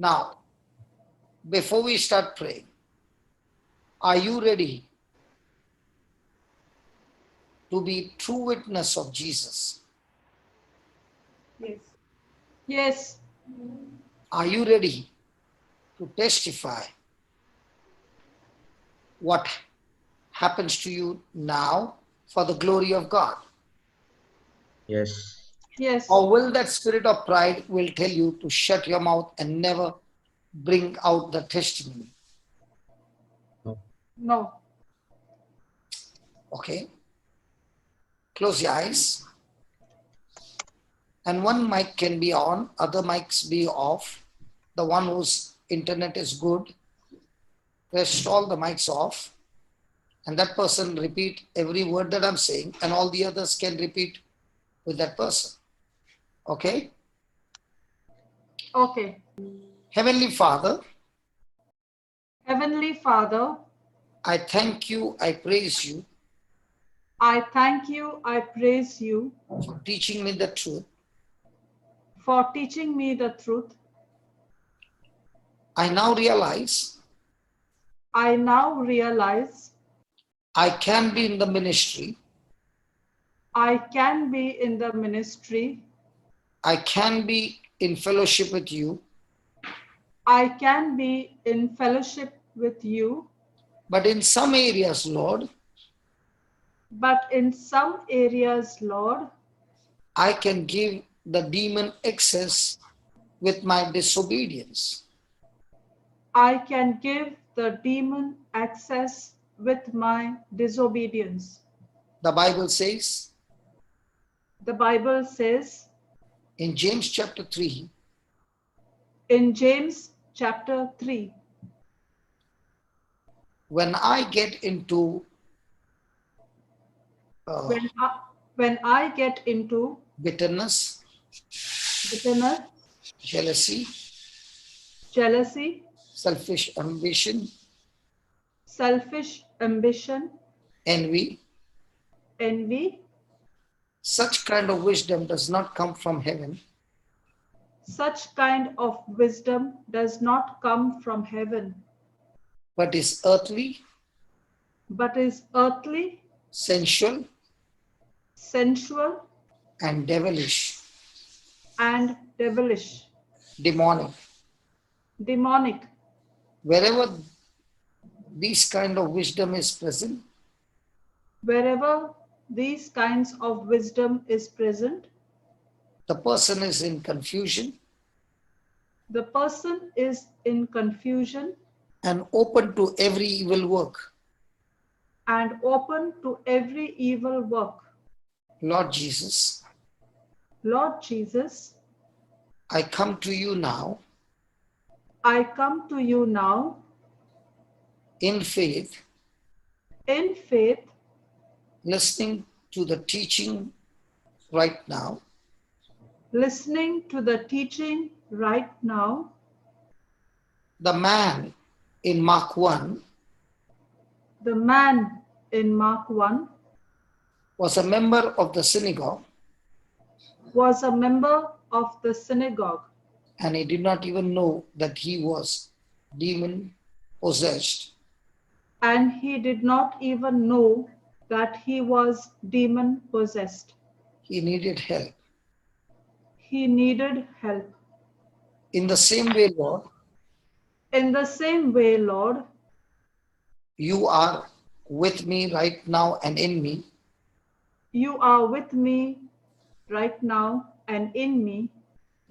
Now, before we start praying, are you ready to be true witness of Jesus? Yes. Yes. Are you ready to testify what happens to you now for the glory of God? Yes. Yes. Or will that spirit of pride will tell you to shut your mouth and never bring out the testimony? No. No. Okay. Close your eyes. And one mic can be on, other mics be off. The one whose internet is good, rest all the mics off. And that person repeat every word that I'm saying, and all the others can repeat with that person. Okay? Okay. Heavenly Father, Heavenly Father, I thank you, I praise you I thank you, I praise you for teaching me the truth. for teaching me the truth. I now realize I now realize I can be in the ministry. I can be in the ministry. I can be in fellowship with you. I can be in fellowship with you. But in some areas, Lord, But in some areas, Lord, I can give the demon access with my disobedience. I can give the demon access with my disobedience. The Bible says The Bible says in James chapter 3, in James chapter 3, when I get into when I get into bitterness, bitterness, jealousy, jealousy, selfish ambition, selfish ambition, envy, envy, such kind of wisdom does not come from heaven, such kind of wisdom does not come from heaven, but is earthly, but is earthly, sensual, sensual, and devilish, and devilish, demonic. demonic. Wherever this kind of wisdom is present, Wherever these kinds of wisdom is present, the person is in confusion the person is in confusion and open to every evil work. and open to every evil work. Lord Jesus, Lord Jesus, I come to you now I come to you now in faith, in faith, listening to the teaching right now, listening to the teaching right now. the man in Mark 1 The man in Mark 1 was a member of the synagogue, was a member of the synagogue, and he did not even know that he was demon possessed. and he did not even know that he was demon possessed. He needed help. He needed help. In the same way, Lord, In the same way, Lord, you are with me right now and in me. you are with me right now and in me.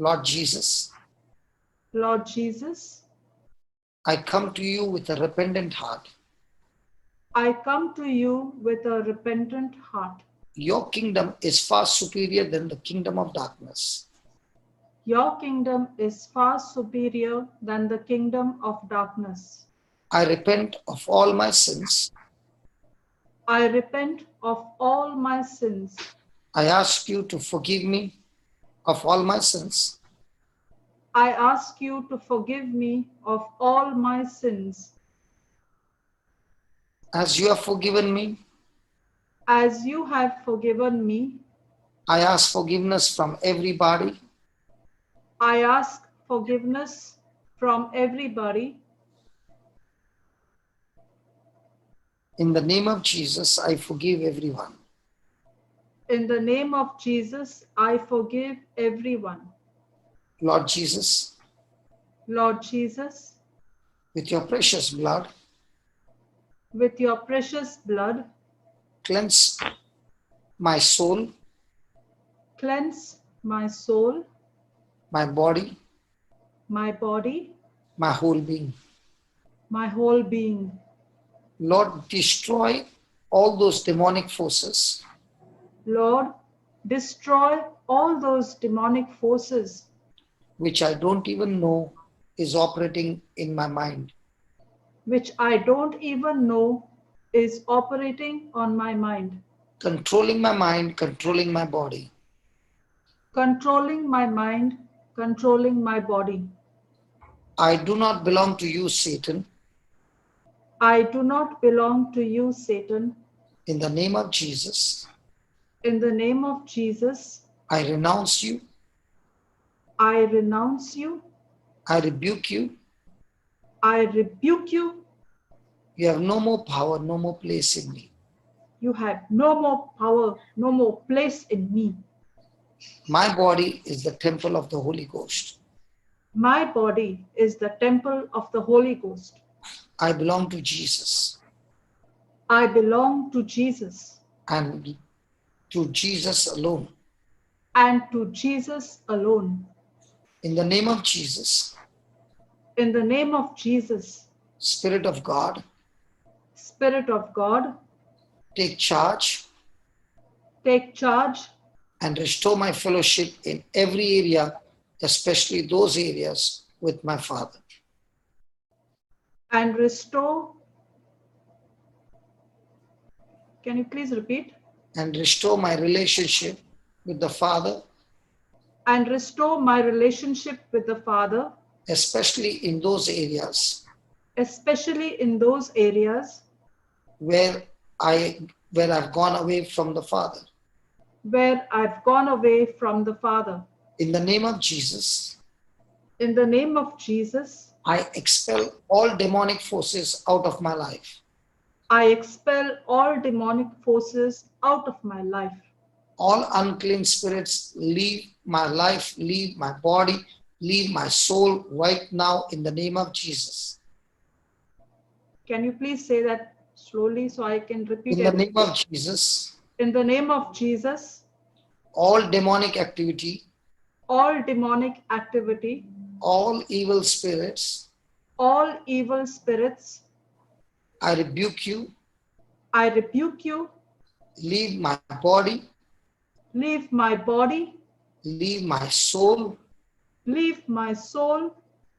Lord Jesus, Lord Jesus, I come to you with a repentant heart. I come to you with a repentant heart. Your kingdom is far superior than the kingdom of darkness. Your kingdom is far superior than the kingdom of darkness. I repent of all my sins. I repent of all my sins. I ask you to forgive me of all my sins. I ask you to forgive me of all my sins. As you have forgiven me, As you have forgiven me, I ask forgiveness from everybody I ask forgiveness from everybody. In the name of Jesus, I forgive everyone. In the name of Jesus, I forgive everyone. Lord Jesus, Lord Jesus, with your precious blood, with your precious blood, cleanse my soul, cleanse my soul, my body, my body, my whole being. my whole being. Lord, destroy all those demonic forces Lord, destroy all those demonic forces which I don't even know is operating in my mind. which I don't even know is operating on my mind, Controlling my mind, controlling my body. controlling my mind, controlling my body. I do not belong to you, Satan. I do not belong to you, Satan. In the name of Jesus, In the name of Jesus, I renounce you, I renounce you, I rebuke you. I rebuke you. You have no more power, no more place in me. You have no more power, no more place in me. My body is the temple of the Holy Ghost. My body is the temple of the Holy Ghost. I belong to Jesus, I belong to Jesus and to Jesus alone. and to Jesus alone. In the name of Jesus, In the name of Jesus, Spirit of God, Spirit of God, take charge take charge and restore my fellowship in every area, especially those areas with my Father. and restore. Can you please repeat? And restore my relationship with the Father, And restore my relationship with the Father, especially in those areas especially in those areas where I've gone away from the Father. where I've gone away from the Father. In the name of Jesus, In the name of Jesus, I expel all demonic forces out of my life. I expel all demonic forces out of my life. All unclean spirits leave my life, leave my body, leave my soul right now in the name of Jesus. Can you please say that slowly so I can repeat In the it? name of Jesus, In the name of Jesus, all demonic activity, all demonic activity, all evil spirits, all evil spirits, I rebuke you. I rebuke you. Leave my body, Leave my body, leave my soul, leave my soul,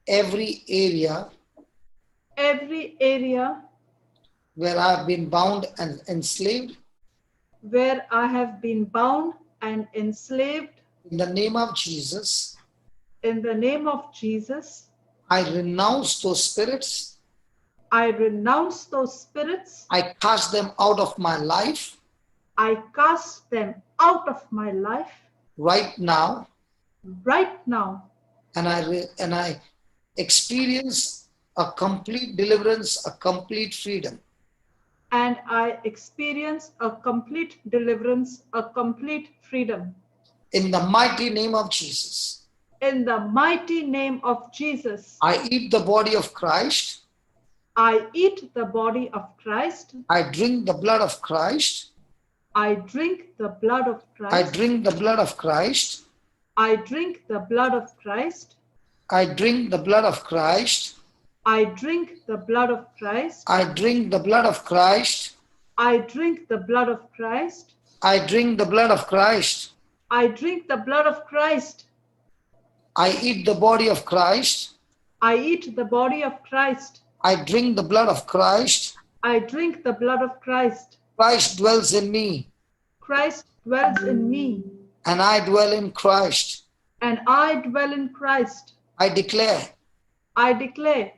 every area every area where I've been bound and enslaved. where I have been bound and enslaved. In the name of Jesus, In the name of Jesus, I renounce those spirits. I renounce those spirits. I cast them out of my life I cast them out of my life right now, right now, and I experience a complete deliverance, a complete freedom. and I experience a complete deliverance, a complete freedom. In the mighty name of Jesus, In the mighty name of Jesus, I eat the body of Christ. I eat the body of Christ. I drink the blood of Christ. I drink the blood of I Christ. drink the blood of Christ. I drink the blood of Christ. I drink the blood of Christ. I drink the blood of Christ. I drink the blood of Christ. I drink the blood of Christ. I drink the blood of Christ. I drink the blood of Christ. I eat the body of Christ. I eat the body of Christ. I drink the blood of Christ. I drink the blood of Christ. Christ dwells in me, Christ dwells in me, and I dwell in Christ. and I dwell in Christ. I declare I declare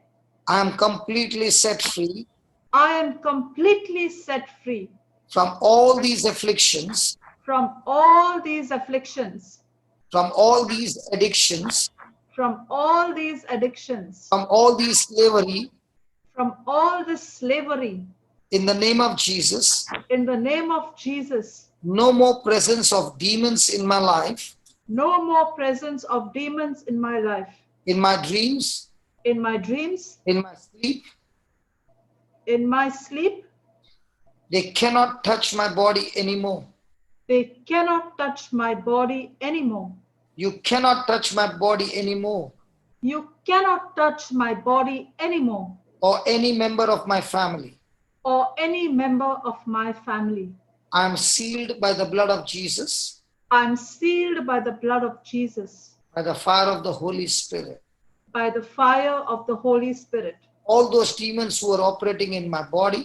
I am completely set free I am completely set free from all these afflictions, from all these afflictions, from all these addictions, from all these addictions, from all these slavery, from all this slavery, in the name of Jesus. in the name of Jesus. No more presence of demons in my life, No more presence of demons in my life, in my dreams, in my dreams, in my sleep. in my sleep. They cannot touch my body anymore. They cannot touch my body anymore. You cannot touch my body anymore, You cannot touch my body anymore, or any member of my family. or any member of my family. I am sealed by the blood of Jesus, I'm sealed by the blood of Jesus, by the fire of the Holy Spirit. by the fire of the Holy Spirit. All those demons who are operating in my body,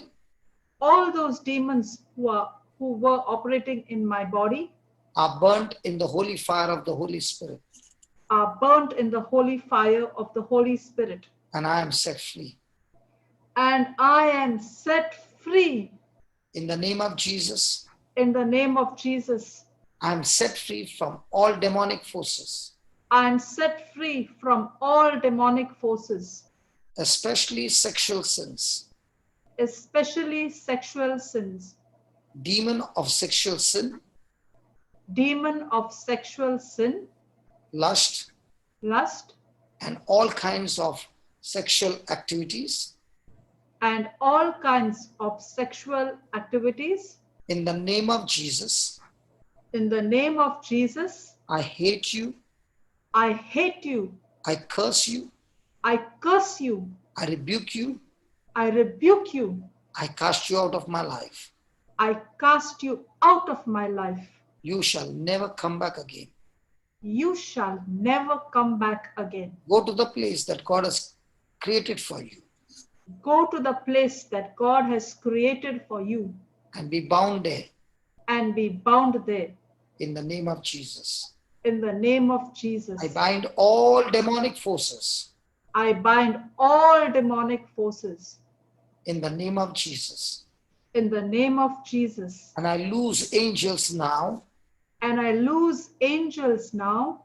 All those demons who were operating in my body are burnt in the holy fire of the Holy Spirit, are burnt in the holy fire of the Holy Spirit. and I am set free. And I am set free In the name of Jesus, in the name of Jesus. I am set free from all demonic forces, I am set free from all demonic forces, especially sexual sins, especially sexual sins, demon of sexual sin, demon of sexual sin, lust, lust, and all kinds of sexual activities. and all kinds of sexual activities. In the name of Jesus, In the name of Jesus, I hate you, I hate you, I curse you, I curse you, I rebuke you, I rebuke you, I cast you out of my life. I cast you out of my life. You shall never come back again. You shall never come back again. Go to the place that God has created for you Go to the place that God has created for you and be bound there and be bound there. in the name of Jesus. In the name of Jesus, I bind all demonic forces I bind all demonic forces in the name of Jesus. in the name of Jesus. And I loose angels now. And I loose angels now.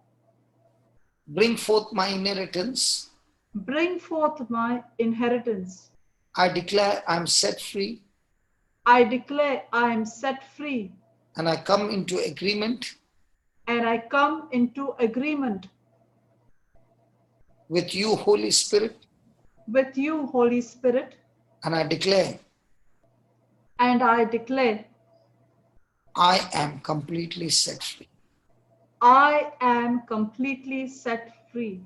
Bring forth my inheritance. Bring forth my inheritance. I declare I am set free, I declare I am set free, and I come into agreement and I come into agreement with you, Holy Spirit, with you, Holy Spirit, and I declare and I declare I am completely set free. I am completely set free.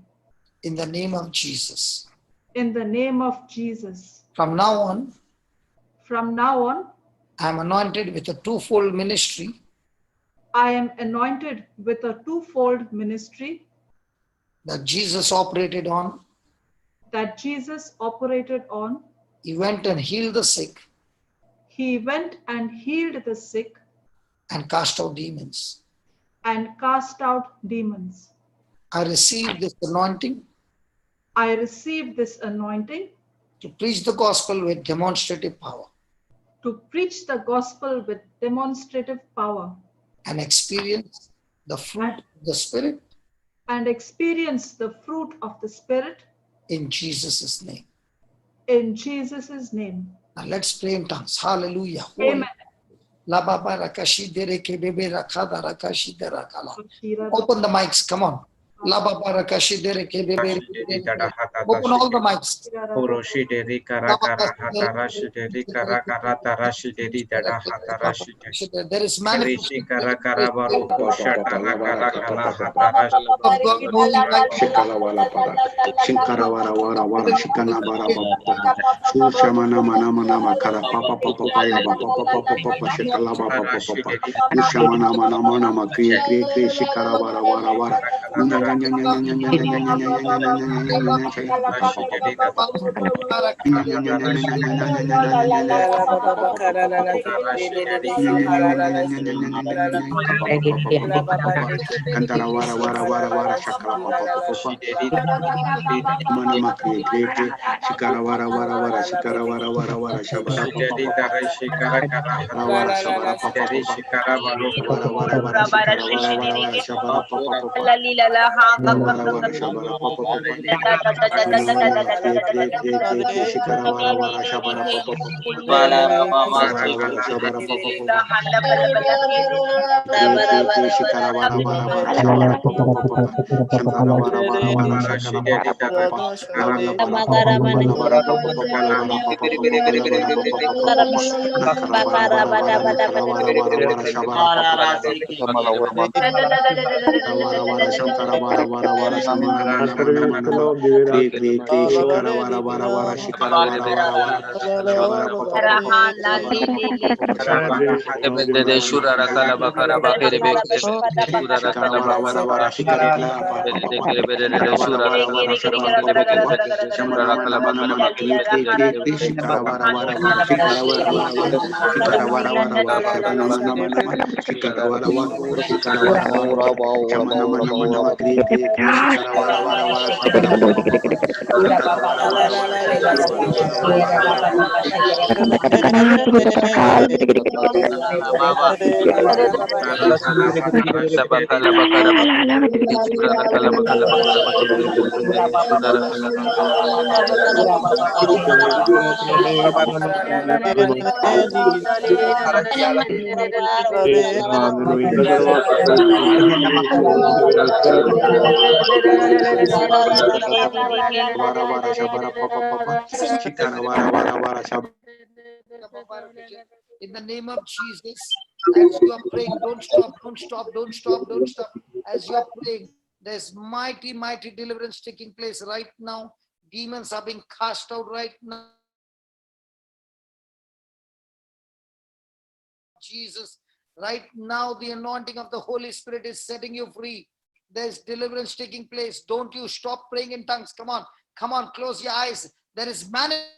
In the name of Jesus. In the name of Jesus. From now on, I am anointed with a twofold ministry. I am anointed with a twofold ministry That Jesus operated on. that Jesus operated on. He went and healed the sick. He went and healed the sick and cast out demons. and cast out demons. I received this anointing I received this anointing to preach the gospel with demonstrative power to preach the gospel with demonstrative power and experience the fruit of the Spirit and experience the fruit of the Spirit in Jesus' name. in Jesus' name. Now let's pray in tongues. Hallelujah. Amen. Open the mics. Come on. Open all the mics. Oroshi deri kara kara hatarashi deri kara kara tarashi deri dada hatarashi deri. There is Rishi kara kara manifestation baru kosha kara kara kara hatarashi. of God moving right now. Shikala wala para, shinkara wara wara wara, shikana bara papa, shamana mana mana makara papa papa paya papa papa papa shikala papa papa, shamana mana mana makriya kriya kriya shikara wara wara wara, nya nya nya nya nya nya nya nya nya nya nya nya nya nya nya kantara wara wara wara wara shakala papa papa mana makriya kriya kriya shikara wara wara wara shikara wara wara wara shabara papa Shikara kara wara shabara papa shikara baru wara wara wara shikara wara wara wara shabara papa papa In the name of Jesus, as you are praying, don't stop, don't stop, don't stop, don't stop. As you are praying, there's mighty, mighty deliverance taking place right now. Demons are being cast out right now. Jesus, right now the anointing of the Holy Spirit is setting you free. There's deliverance taking place. Don't you stop praying in tongues. Come on, come on, close your eyes. There is manifestation.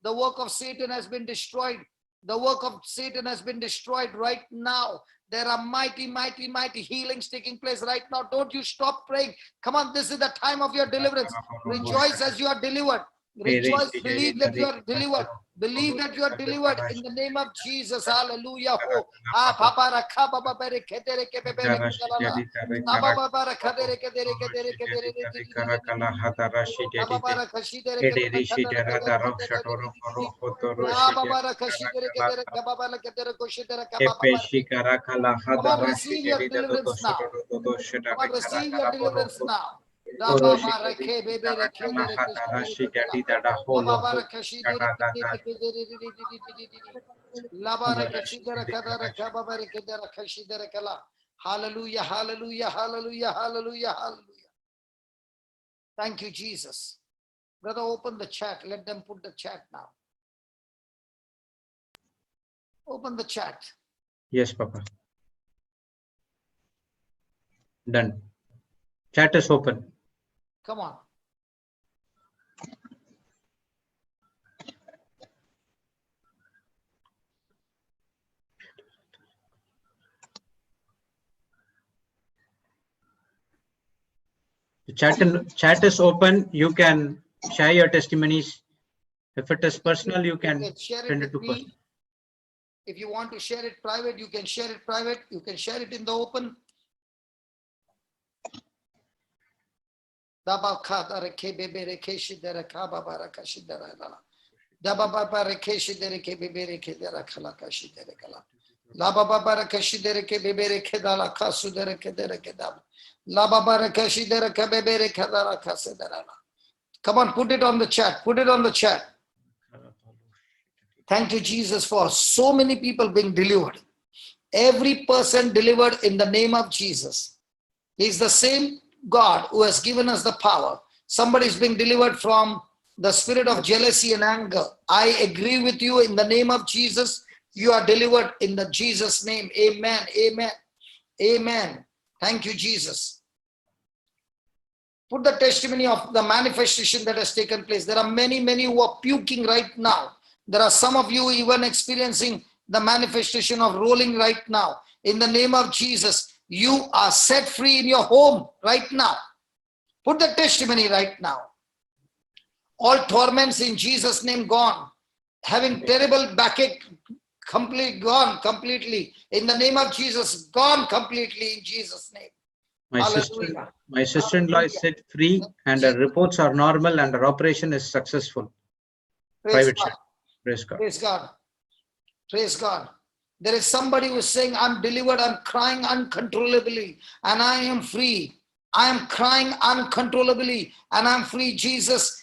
The work of Satan has been destroyed. The work of Satan has been destroyed right now. There are mighty, mighty, mighty healings taking place right now. Don't you stop praying. Come on, this is the time of your deliverance. Rejoice as you are delivered. Rejoice, believe that you are delivered. Believe that you are delivered in the name of Jesus. Hallelujah. Come on, receive your deliverance now. Come on, receive your deliverance now. Hallelujah, hallelujah, hallelujah, hallelujah, hallelujah. Thank you, Jesus. Brother, open the chat. Let them put the chat now. Open the chat. Yes, Papa. Done. Chat is open. Come on. The chat is open. You can share your testimonies. If it is personal, you can send it to person. If you want to share it private, you can share it private. You can share it in the open. Come on, put it on the chat. Put it on the chat. Thank you, Jesus, for so many people being delivered. Every person delivered in the name of Jesus. He's the same God who has given us the power. Somebody is being delivered from the spirit of jealousy and anger. I agree with you in the name of Jesus. You are delivered in the Jesus name. Amen. Amen. Amen. Thank you, Jesus. Put the testimony of the manifestation that has taken place. There are many, many who are puking right now. There are some of you even experiencing the manifestation of rolling right now. In the name of Jesus, you are set free in your home right now. Put the testimony right now. All torments in Jesus' name gone. Having terrible backache, gone completely. In the name of Jesus, gone completely in Jesus' name. Hallelujah. My sister-in-law is set free and her reports are normal and her operation is successful. Praise Private God. chat. Praise God. Praise God. Praise God. There is somebody who is saying, I'm delivered, I'm crying uncontrollably, and I am free. I am crying uncontrollably, and I'm free. Jesus,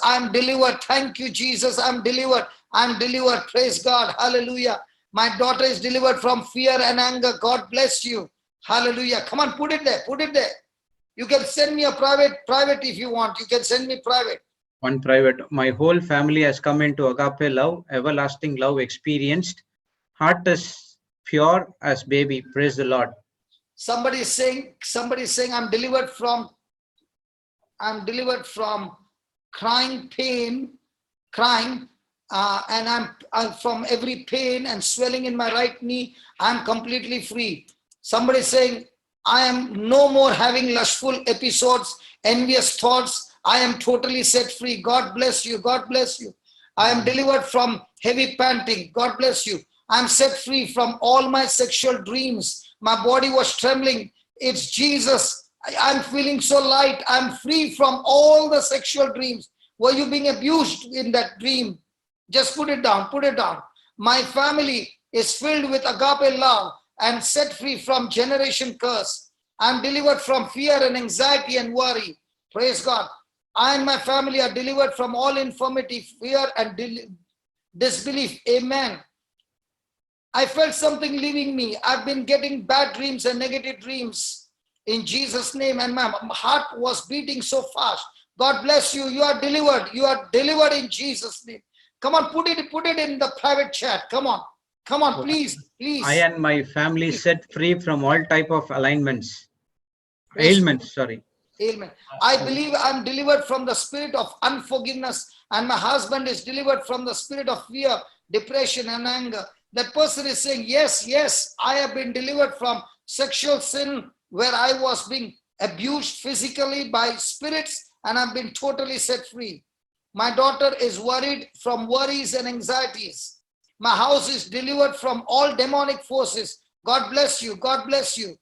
I'm delivered. Thank you, Jesus. I'm delivered. I'm delivered. Praise God. Hallelujah. My daughter is delivered from fear and anger. God bless you. Hallelujah. Come on, put it there. Put it there. You can send me a private if you want. You can send me private. One private. My whole family has come into agape love, everlasting love experienced. Heart is pure as baby. Praise the Lord. Somebody is saying, I'm delivered from crying pain, and I'm from every pain and swelling in my right knee. I'm completely free. Somebody is saying, I am no more having lustful episodes, envious thoughts. I am totally set free. God bless you. God bless you. I am delivered from heavy panting. God bless you. I'm set free from all my sexual dreams. My body was trembling. It's Jesus. I'm feeling so light. I'm free from all the sexual dreams. Were you being abused in that dream? Just put it down. Put it down. My family is filled with agape love and set free from generation curse. I'm delivered from fear and anxiety and worry. Praise God. I and my family are delivered from all infirmity, fear and disbelief. Amen. I felt something leaving me. I've been getting bad dreams and negative dreams in Jesus' name, and my heart was beating so fast. God bless you. You are delivered. You are delivered in Jesus' name. Come on, put it in the private chat. Come on. Come on, please. I and my family set free from all type of ailments. Sorry. Amen. I believe I'm delivered from the spirit of unforgiveness, and my husband is delivered from the spirit of fear, depression, and anger. That person is saying, yes, I have been delivered from sexual sin where I was being abused physically by spirits, and I've been totally set free. My daughter is worried from worries and anxieties. My house is delivered from all demonic forces. God bless you. God bless you.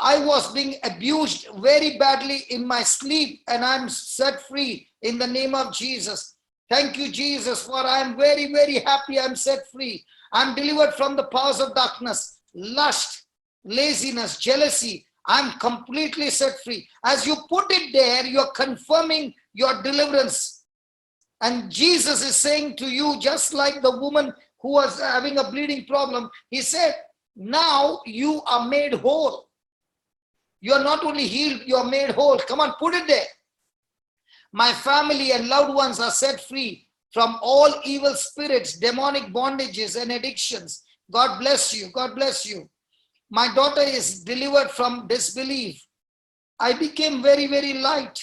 I was being abused very badly in my sleep, and I'm set free in the name of Jesus. Thank you, Jesus, for I'm very, very happy. I'm set free. I'm delivered from the powers of darkness, lust, laziness, jealousy. I'm completely set free. As you put it there, you're confirming your deliverance. And Jesus is saying to you, just like the woman who was having a bleeding problem, he said, now you are made whole. You are not only healed, you are made whole. Come on, put it there. My family and loved ones are set free from all evil spirits, demonic bondages, and addictions. God bless you. God bless you. My daughter is delivered from disbelief. I became very, very light.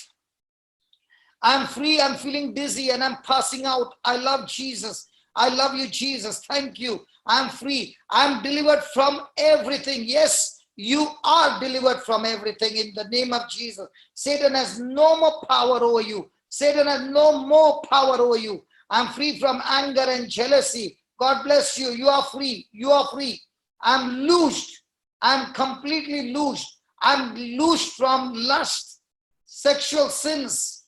I'm free. I'm feeling dizzy and I'm passing out. I love Jesus. I love you, Jesus. Thank you. I'm free. I'm delivered from everything. Yes. You are delivered from everything in the name of Jesus. Satan has no more power over you. Satan has no more power over you. I'm free from anger and jealousy. God bless you. You are free. You are free. I'm loosed. I'm completely loosed. I'm loosed from lust, sexual sins.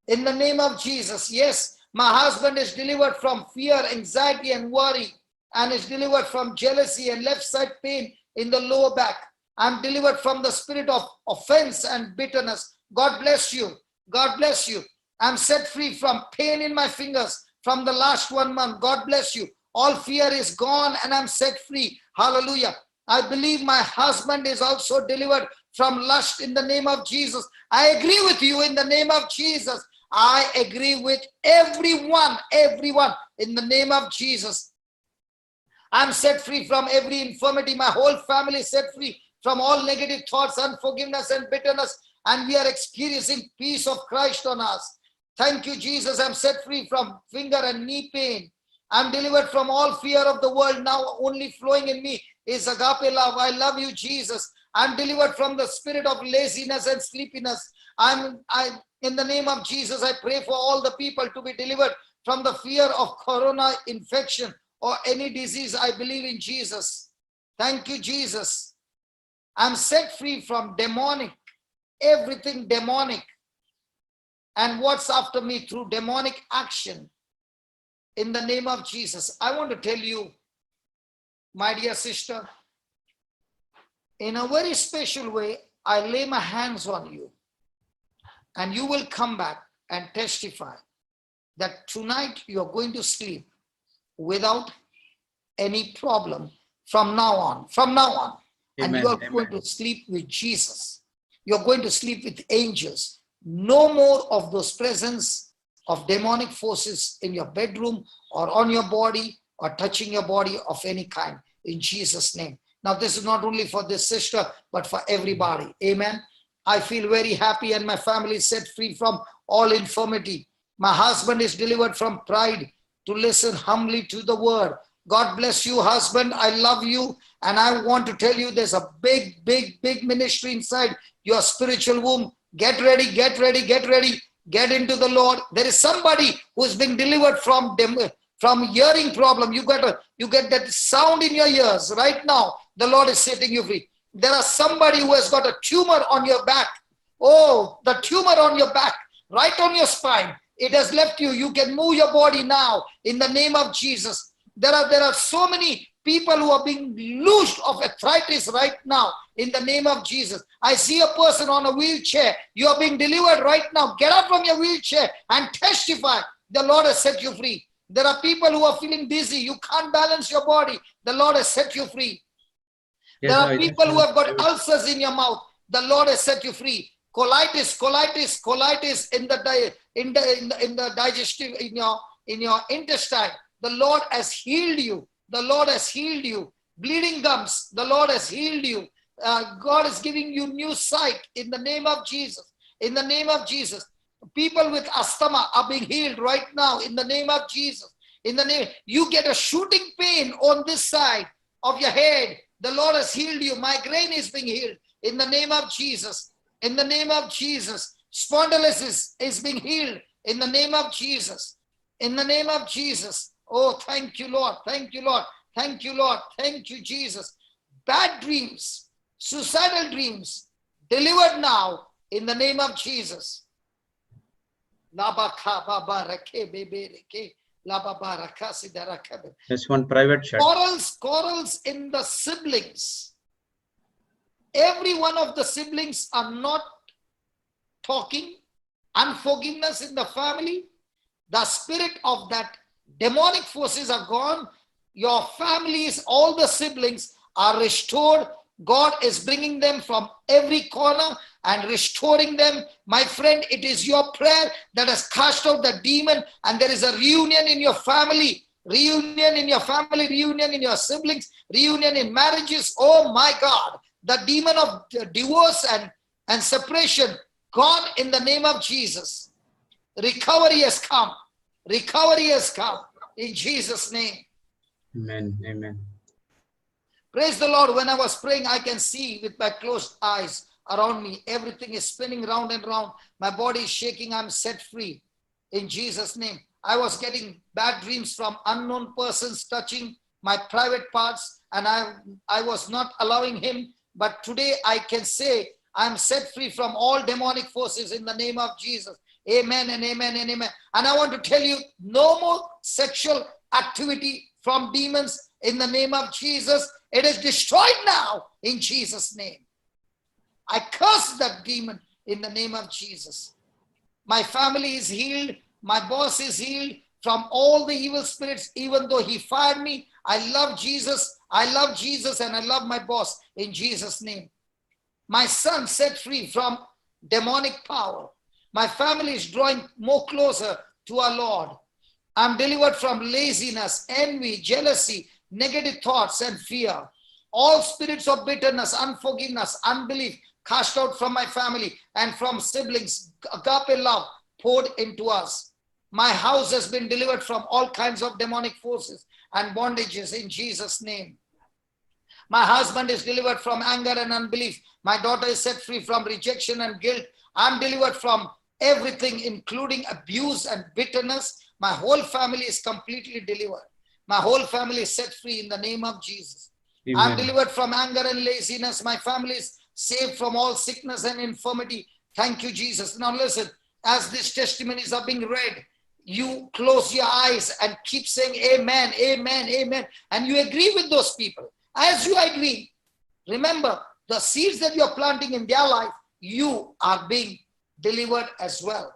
In the name of Jesus. Yes, my husband is delivered from fear, anxiety, and worry, and is delivered from jealousy and left side pain in the lower back. I'm delivered from the spirit of offense and bitterness. God bless you. God bless you. I'm set free from pain in my fingers from the last 1 month. God bless you. All fear is gone and I'm set free. Hallelujah. I believe my husband is also delivered from lust in the name of Jesus. I agree with you in the name of Jesus. I agree with everyone in the name of Jesus. I'm set free from every infirmity. My whole family is set free from all negative thoughts, unforgiveness, and bitterness. And we are experiencing peace of Christ on us. Thank you, Jesus. I'm set free from finger and knee pain. I'm delivered from all fear of the world. Now only flowing in me is agape love. I love you, Jesus. I'm delivered from the spirit of laziness and sleepiness. In the name of Jesus, I pray for all the people to be delivered from the fear of corona infection or any disease. I believe in Jesus. Thank you, Jesus. I'm set free from demonic, everything demonic, and what's after me through demonic action. In the name of Jesus, I want to tell you, my dear sister, in a very special way, I lay my hands on you, and you will come back and testify that tonight you are going to sleep without any problem from now on. From now on. Amen. And you are going to sleep with Jesus. You're going to sleep with angels. No more of those presence of demonic forces in your bedroom or on your body or touching your body of any kind, in Jesus' name. Now, this is not only for this sister, but for everybody. Amen. I feel very happy, and my family is set free from all infirmity. My husband is delivered from pride to listen humbly to the word. God bless you, husband. I love you. And I want to tell you, there's a big, big, big ministry inside your spiritual womb. Get ready, get ready, get ready. Get into the Lord. There is somebody who's being delivered from hearing problem. You get that sound in your ears right now. The Lord is setting you free. There is somebody who has got a tumor on your back. Oh, the tumor on your back, right on your spine. It has left you. You can move your body now in the name of Jesus. There are so many people who are being loosed of arthritis right now in the name of Jesus. I see a person on a wheelchair. You are being delivered right now. Get up from your wheelchair and testify. The Lord has set you free. There are people who are feeling dizzy. You can't balance your body. The Lord has set you free. Yes, there are people who have got ulcers in your mouth. The Lord has set you free. Colitis in the digestive, in your intestine. The Lord has healed you. The Lord has healed you. Bleeding gums, the Lord has healed you. God is giving you new sight in the name of Jesus. In the name of Jesus. People with asthma are being healed right now in the name of Jesus. In the name, you get a shooting pain on this side of your head. The Lord has healed you. Migraine is being healed in the name of Jesus. In the name of Jesus. Spondylosis is being healed in the name of Jesus. In the name of Jesus. Oh, thank you, Lord. Thank you, Lord. Thank you, Lord. Thank you, Jesus. Bad dreams, suicidal dreams, delivered now in the name of Jesus. There's one private chat. Quarrels in the siblings. Every one of the siblings are not talking. Unforgiveness in the family. The spirit of that demonic forces are gone. Your families, all the siblings are restored. God is bringing them from every corner and restoring them. My friend, it is your prayer that has cast out the demon, and there is a reunion in your family, reunion in your family, reunion in your siblings, reunion in marriages. Oh my God, the demon of divorce and separation, gone in the name of Jesus. Recovery has come. Recovery has come in Jesus' name. Amen. Amen. Praise the Lord. When I was praying, I can see with my closed eyes around me. Everything is spinning round and round. My body is shaking. I'm set free in Jesus' name. I was getting bad dreams from unknown persons touching my private parts, and I was not allowing him. But today I can say I'm set free from all demonic forces in the name of Jesus. Amen and amen and amen. And I want to tell you, no more sexual activity from demons in the name of Jesus. It is destroyed now in Jesus' name. I curse that demon in the name of Jesus. My family is healed. My boss is healed from all the evil spirits. Even though he fired me, I love Jesus. I love Jesus and I love my boss in Jesus' name. My son set free from demonic power. My family is drawing more closer to our Lord. I'm delivered from laziness, envy, jealousy, negative thoughts, and fear. All spirits of bitterness, unforgiveness, unbelief, cast out from my family and from siblings. Agape love poured into us. My house has been delivered from all kinds of demonic forces and bondages in Jesus' name. My husband is delivered from anger and unbelief. My daughter is set free from rejection and guilt. I'm delivered from everything, including abuse and bitterness. My whole family is completely delivered. My whole family is set free in the name of Jesus. I'm Amen. delivered from anger and laziness. My family is saved from all sickness and infirmity. Thank you, Jesus. Now listen, as these testimonies are being read, you close your eyes and keep saying amen, amen, amen. And you agree with those people. As you agree, remember the seeds that you're planting in their life, you are being delivered as well.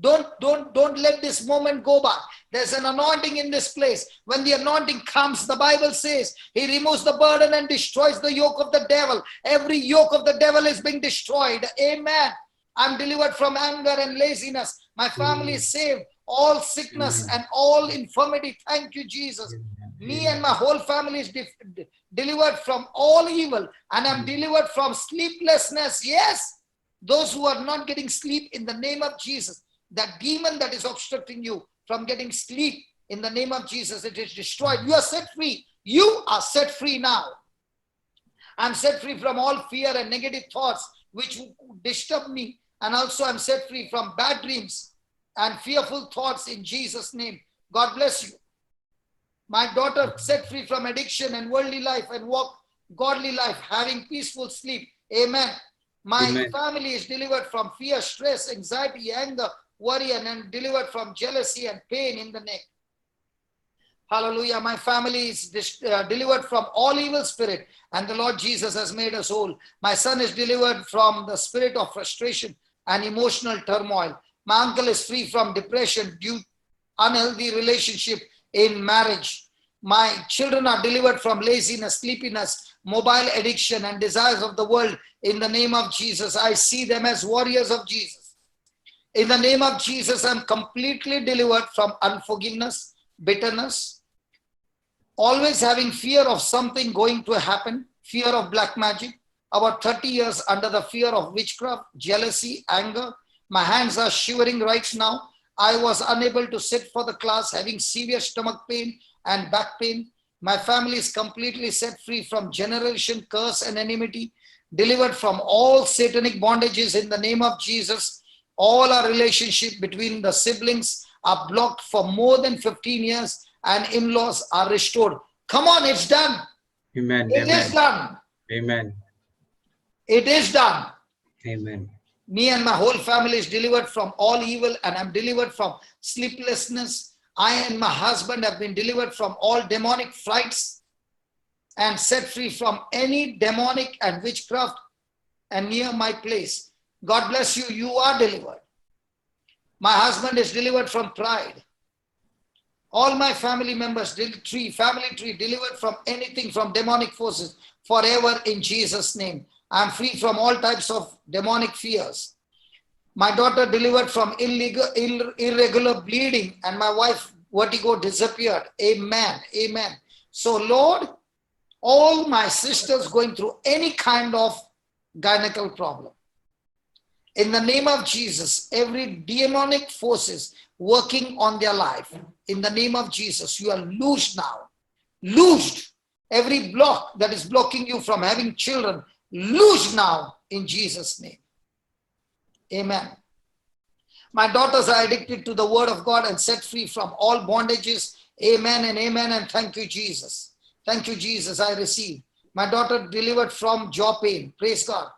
Don't let this moment go by. There's an anointing in this place. When the anointing comes, the Bible says he removes the burden and destroys the yoke of the devil. Every yoke of the devil is being destroyed. Amen. I'm delivered from anger and laziness. My family is saved. All sickness and all infirmity. Thank you, Jesus. Me and my whole family is delivered from all evil. And I'm delivered from sleeplessness. Yes. Those who are not getting sleep, in the name of Jesus, that demon that is obstructing you from getting sleep, in the name of Jesus, it is destroyed. You are set free. You are set free now. I'm set free from all fear and negative thoughts which disturb me. And also I'm set free from bad dreams and fearful thoughts in Jesus' name. God bless you. My daughter set free from addiction and worldly life and walk godly life, having peaceful sleep. Amen. My family is delivered from fear, stress, anxiety, anger, worry, and delivered from jealousy and pain in the neck. Hallelujah. My family is delivered from all evil spirit, and the Lord Jesus has made us whole. My son is delivered from the spirit of frustration and emotional turmoil. My uncle is free from depression due to unhealthy relationship in marriage. My children are delivered from laziness, sleepiness, mobile addiction, and desires of the world. In the name of Jesus, I see them as warriors of Jesus. In the name of Jesus, I'm completely delivered from unforgiveness, bitterness, always having fear of something going to happen, fear of black magic, about 30 years under the fear of witchcraft, jealousy, anger. My hands are shivering right now. I was unable to sit for the class, having severe stomach pain and back pain. My family is completely set free from generation curse and enmity, delivered from all satanic bondages in the name of Jesus. All our relationship between the siblings are blocked for more than 15 years, and in-laws are restored. Come on, it's done. Amen. It is done. Amen. It is done. Amen. Me and my whole family is delivered from all evil, and I'm delivered from sleeplessness. I and my husband have been delivered from all demonic frights and set free from any demonic and witchcraft and near my place. God bless you. You are delivered. My husband is delivered from pride. All my family members, family tree, delivered from anything from demonic forces forever in Jesus' name. I'm free from all types of demonic fears. My daughter delivered from irregular bleeding, and my wife vertigo disappeared. Amen. Amen. So Lord, all my sisters going through any kind of gynecological problem, in the name of Jesus, every demonic forces working on their life, in the name of Jesus, you are loosed now. Loosed. Every block that is blocking you from having children, loosed now in Jesus' name. Amen. My daughters are addicted to the word of God and set free from all bondages. Amen and amen, and thank you, Jesus. Thank you, Jesus, I receive. My daughter delivered from jaw pain. Praise God.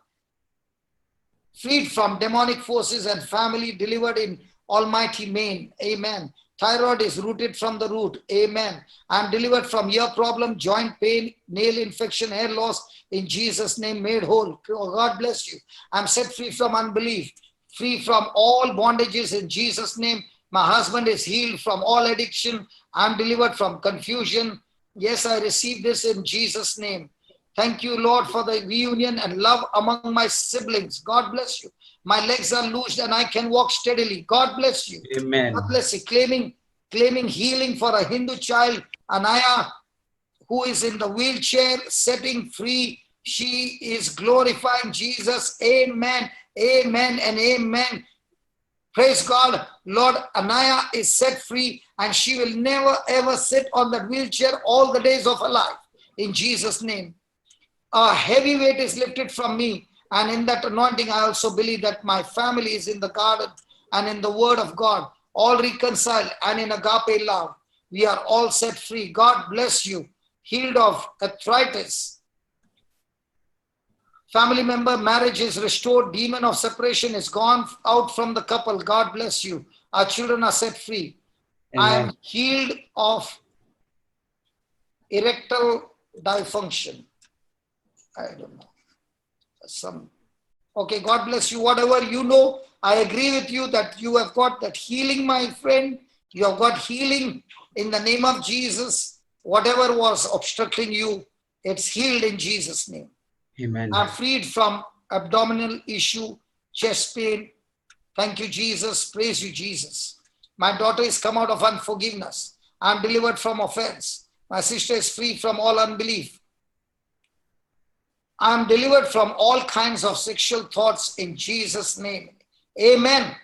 Freed from demonic forces and family delivered in almighty name. Amen. Thyroid is rooted from the root. Amen. I'm delivered from ear problem, joint pain, nail infection, hair loss. In Jesus' name, made whole. God bless you. I'm set free from unbelief, free from all bondages in Jesus' name. My husband is healed from all addiction. I'm delivered from confusion. Yes, I receive this in Jesus' name. Thank you, Lord, for the reunion and love among my siblings. God bless you. My legs are loosed and I can walk steadily. God bless you. Amen. God bless you. Claiming healing for a Hindu child, Anaya, who is in the wheelchair, setting free. She is glorifying Jesus. Amen. Amen and amen. Praise God. Lord, Anaya is set free and she will never ever sit on that wheelchair all the days of her life. In Jesus' name. A heavy weight is lifted from me. And in that anointing, I also believe that my family is in the garden and in the word of God. all reconciled and in agape love. We are all set free. God bless you. Healed of arthritis. Family member, marriage is restored. Demon of separation is gone out from the couple. God bless you. Our children are set free. I am healed of erectile dysfunction. I don't know. Okay, God bless you. Whatever you know, I agree with you that you have got that healing, my friend. You have got healing in the name of Jesus. Whatever was obstructing you, it's healed in Jesus' name. Amen. I'm freed from abdominal issue, chest pain. Thank you, Jesus. Praise you, Jesus. My daughter is come out of unforgiveness. I'm delivered from offense. My sister is free from all unbelief. I'm delivered from all kinds of sexual thoughts in Jesus' name. Amen.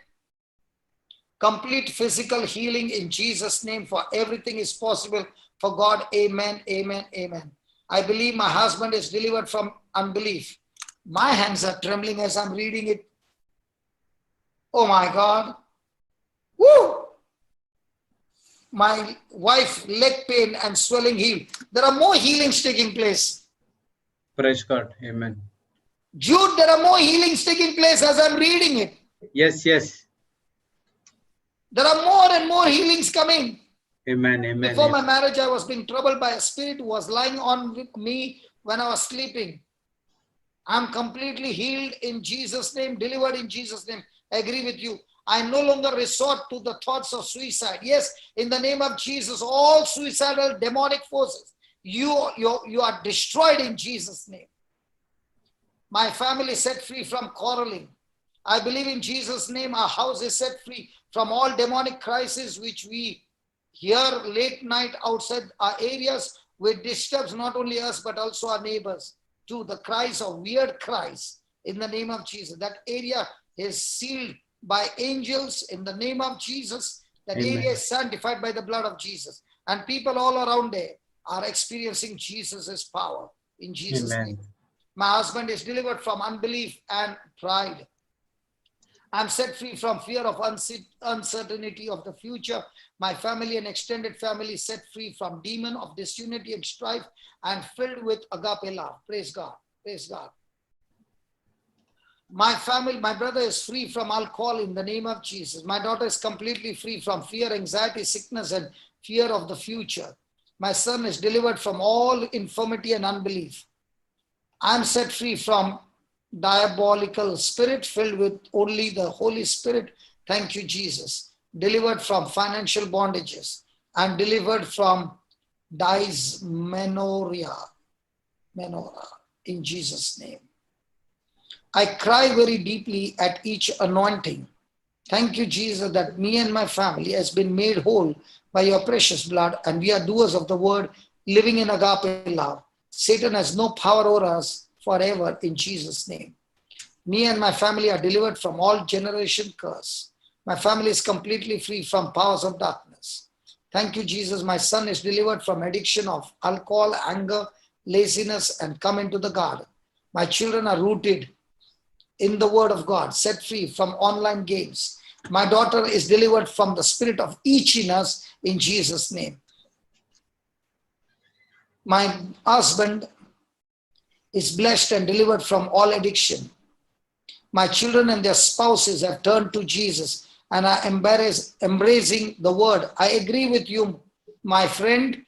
Complete physical healing in Jesus' name, for everything is possible for God. Amen, amen, amen. I believe my husband is delivered from unbelief. My hands are trembling as I'm reading it. Oh my God. Woo! My wife, leg pain and swelling healed. There are more healings taking place. Praise God. Amen. Jude, there are more healings taking place as I'm reading it. Yes, yes. There are more and more healings coming. Amen, amen. Before my marriage, I was being troubled by a spirit who was lying on with me when I was sleeping. I'm completely healed in Jesus' name, delivered in Jesus' name. I agree with you. I no longer resort to the thoughts of suicide. Yes, in the name of Jesus, all suicidal demonic forces, you are destroyed in Jesus' name. My family is set free from quarreling. I believe in Jesus' name, our house is set free from all demonic crises which we hear late night outside our areas, which disturbs not only us but also our neighbors. To the cries of weird cries in the name of Jesus. That area is sealed by angels in the name of Jesus. That Amen. area is sanctified by the blood of Jesus. And people all around there are experiencing Jesus' power in Jesus' Amen. name. My husband is delivered from unbelief and pride. I'm set free from fear of uncertainty of the future. My family and extended family set free from demon of disunity and strife and filled with agape love. Praise God. Praise God. My family, my brother is free from alcohol in the name of Jesus. My daughter is completely free from fear, anxiety, sickness, and fear of the future. My son is delivered from all infirmity and unbelief. I'm set free from diabolical spirit, filled with only the Holy Spirit. Thank you, Jesus. Delivered from financial bondages. I'm delivered from dysmenorrhea in Jesus' name. I cry very deeply at each anointing. Thank you, Jesus, that me and my family has been made whole by your precious blood, and we are doers of the word, living in agape love. Satan has no power over us forever in Jesus' name. Me and my family are delivered from all generation curse. My family is completely free from powers of darkness. Thank you, Jesus. My son is delivered from addiction of alcohol, anger, laziness, and come into the garden. My children are rooted in the word of God, set free from online games. My daughter is delivered from the spirit of itchiness in Jesus' name. My husband is blessed and delivered from all addiction. My children and their spouses have turned to Jesus and are embracing the word. I agree with you, my friend.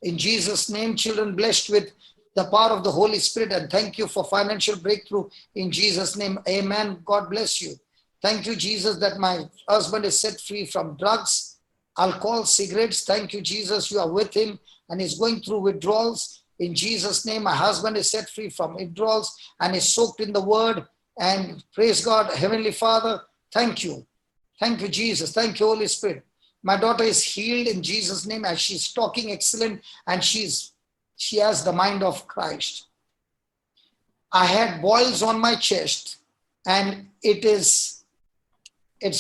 In Jesus' name, children blessed with the power of the Holy Spirit, and thank you for financial breakthrough in Jesus' name. Amen. God bless you. Thank you, Jesus, that my husband is set free from drugs, alcohol, cigarettes. Thank you, Jesus. You are with him and he's going through withdrawals. In Jesus' name, my husband is set free from withdrawals and is soaked in the word. And praise God, Heavenly Father, thank you. Thank you, Jesus. Thank you, Holy Spirit. My daughter is healed in Jesus' name as she's talking excellent and she has the mind of Christ. I had boils on my chest and it's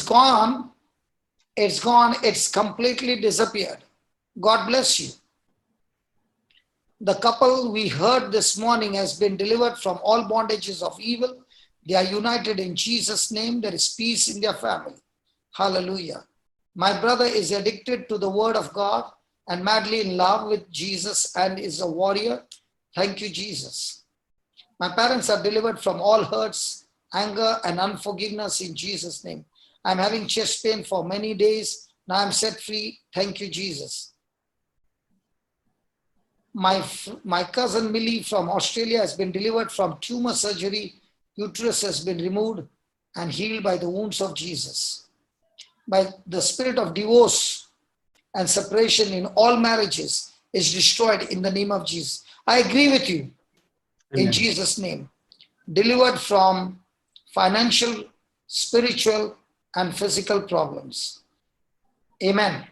gone. It's gone. It's completely disappeared. God bless you. The couple we heard this morning has been delivered from all bondages of evil. They are united in Jesus' name. There is peace in their family. Hallelujah. My brother is addicted to the word of God and madly in love with Jesus and is a warrior. Thank you, Jesus. My parents are delivered from all hurts, anger, and unforgiveness in Jesus' name. I'm having chest pain for many days. Now I'm set free. Thank you, Jesus. My cousin Millie from Australia has been delivered from tumor surgery. Uterus has been removed and healed by the wounds of Jesus. By the spirit of divorce and separation in all marriages is destroyed in the name of Jesus. I agree with you. Amen. In Jesus' name. Delivered from financial, spiritual, and physical problems. Amen.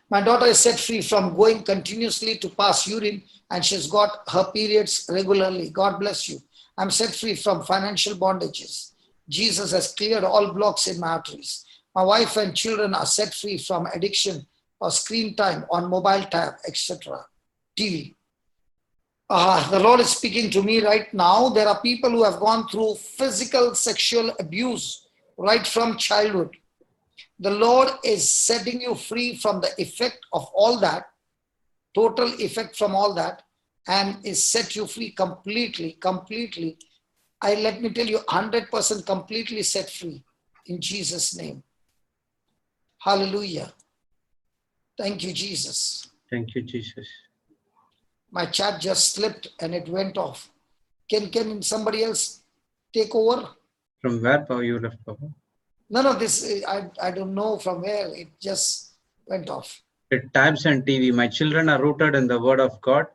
My daughter is set free from going continuously to pass urine and she's got her periods regularly. God bless you. I'm set free from financial bondages. Jesus has cleared all blocks in my arteries. My wife and children are set free from addiction or screen time on mobile tab, etc. TV. The Lord is speaking to me right now. There are people who have gone through physical sexual abuse right from childhood. The Lord is setting you free from the effect of all that, total effect from all that, and is set you free completely. Let me tell you, 100% completely set free in Jesus' name. Hallelujah. Thank you, Jesus. Thank you, Jesus. My chat just slipped and it went off. Can somebody else take over? From where, Papa, you left, Papa? No, this, I don't know from where. It just went off. It tabs and TV. My children are rooted in the word of God.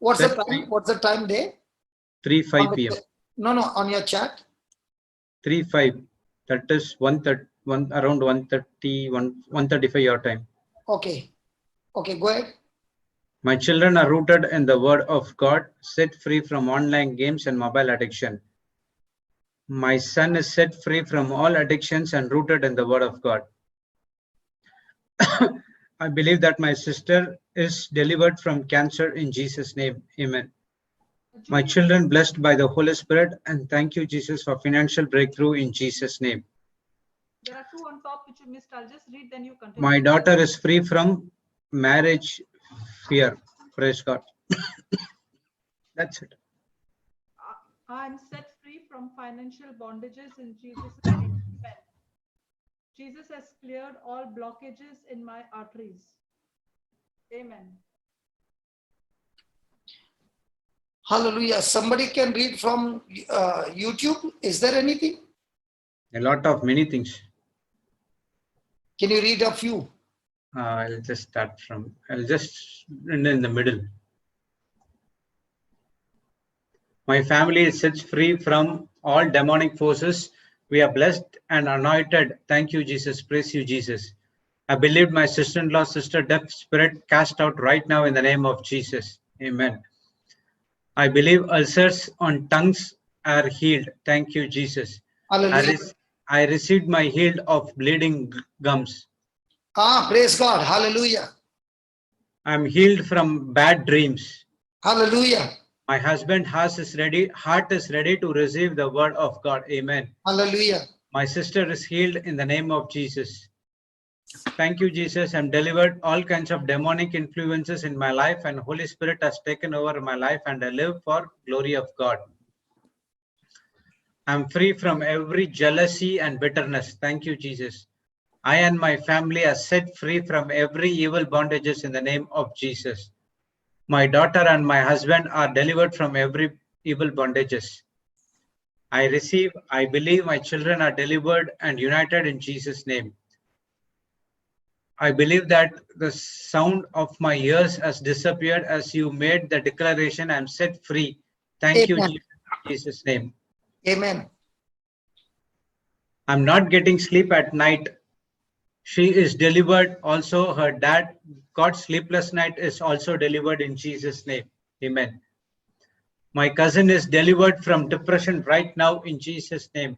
What's the time? What's the time there? 3:05 p.m. No, on your chat. 3:05. That is around 1:30, 1:35 your time. Okay, go ahead. My children are rooted in the word of God, set free from online games and mobile addiction. My son is set free from all addictions and rooted in the word of God. I believe that my sister is delivered from cancer in Jesus' name. Amen. My children blessed by the Holy Spirit, and thank you, Jesus, for financial breakthrough in Jesus' name. There are two on top which you missed. I'll just read, then you continue. My daughter is free from marriage fear. Praise God. That's it. I'm set free from financial bondages in Jesus' name. Amen. Jesus has cleared all blockages in my arteries. Amen. Hallelujah. Somebody can read from YouTube. Is there anything? A lot of many things. Can you read a few? I'll just start from, I'll just end in the middle. My family is set free from all demonic forces. We are blessed and anointed. Thank you, Jesus. Praise you, Jesus. I believe my sister-in-law, sister deaf spirit cast out right now in the name of Jesus. Amen. I believe ulcers on tongues are healed. Thank you, Jesus. Hallelujah. I received my healed of bleeding gums. Praise God. Hallelujah. I'm healed from bad dreams. Hallelujah. My husband's heart is ready to receive the word of God. Amen. Hallelujah. My sister is healed in the name of Jesus. Thank you, Jesus. I'm delivered all kinds of demonic influences in my life, and Holy Spirit has taken over my life, and I live for glory of God. I'm free from every jealousy and bitterness. Thank you, Jesus. I and my family are set free from every evil bondages in the name of Jesus. My daughter and my husband are delivered from every evil bondages. I believe my children are delivered and united in Jesus' name. I believe that the sound of my ears has disappeared as you made the declaration. I'm set free. Thank you, Jesus, in Jesus' name. Amen. I'm not getting sleep at night. She is delivered. Also, her dad got sleepless night is also delivered in Jesus' name. Amen. My cousin is delivered from depression right now in Jesus' name.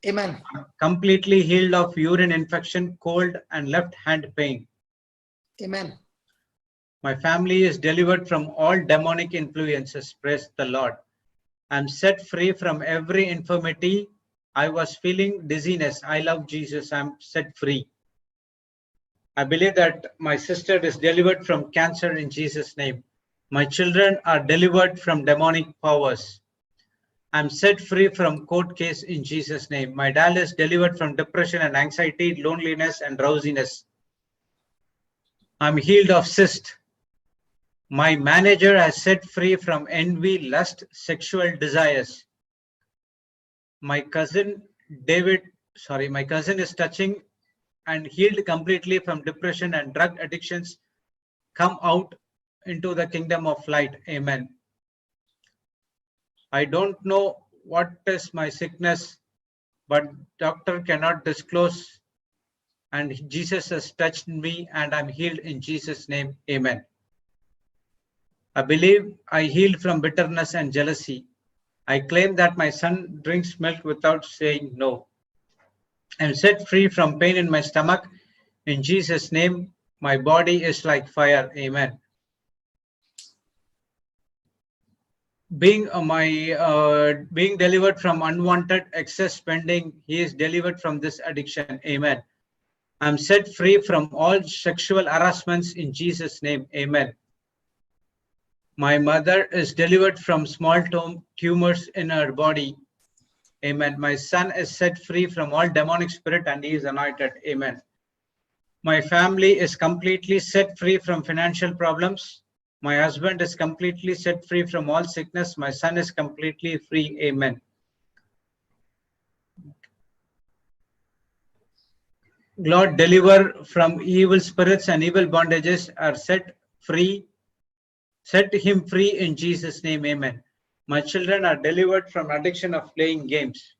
Amen. Completely healed of urine infection, cold, and left hand pain. Amen. My family is delivered from all demonic influences. Praise the Lord. I'm set free from every infirmity. I was feeling dizziness. I love Jesus. I'm set free. I believe that my sister is delivered from cancer in Jesus' name. My children are delivered from demonic powers. I'm set free from court case in Jesus' name. My dad is delivered from depression and anxiety, loneliness and drowsiness. I'm healed of cyst. My manager has set free from envy, lust, sexual desires. My cousin is touching and healed completely from depression and drug addictions. Come out into the kingdom of light. Amen. I don't know what is my sickness, but doctor cannot disclose, and Jesus has touched me and I'm healed in Jesus' name. Amen. I believe I healed from bitterness and jealousy. I claim that my son drinks milk without saying no. I'm set free from pain in my stomach. In Jesus' name, my body is like fire. Amen. Being delivered from unwanted excess spending, he is delivered from this addiction. Amen. I'm set free from all sexual harassments in Jesus' name. Amen. My mother is delivered from small tumors in her body. Amen. My son is set free from all demonic spirit and he is anointed. Amen. My family is completely set free from financial problems. My husband is completely set free from all sickness. My son is completely free. Amen. Lord, deliver from evil spirits and evil bondages are set free. Set him free in Jesus' name. Amen. My children are delivered from addiction of playing games.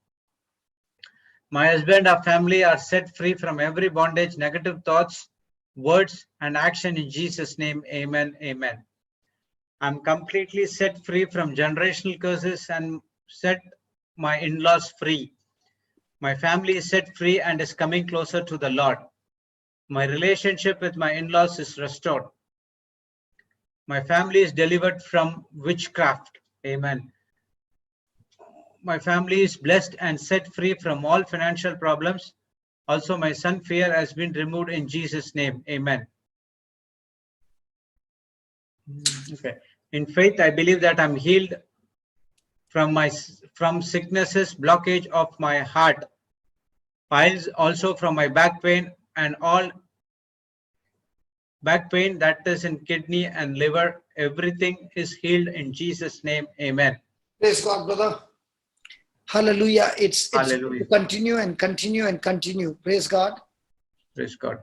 My husband and family are set free from every bondage, negative thoughts, words, and action in Jesus' name. Amen. Amen. I'm completely set free from generational curses and set my in-laws free. My family is set free and is coming closer to the Lord. My relationship with my in-laws is restored. My family is delivered from witchcraft. Amen. My family is blessed and set free from all financial problems. Also, my son fear has been removed in Jesus' name. Amen. Okay. In faith, I believe that I'm healed from sicknesses, blockage of my heart, piles, also from my back pain and all back pain that is in kidney and liver. Everything is healed in Jesus' name. Amen. Praise God, brother. Hallelujah. It's Hallelujah. continue and continue and continue. Praise God. Praise God.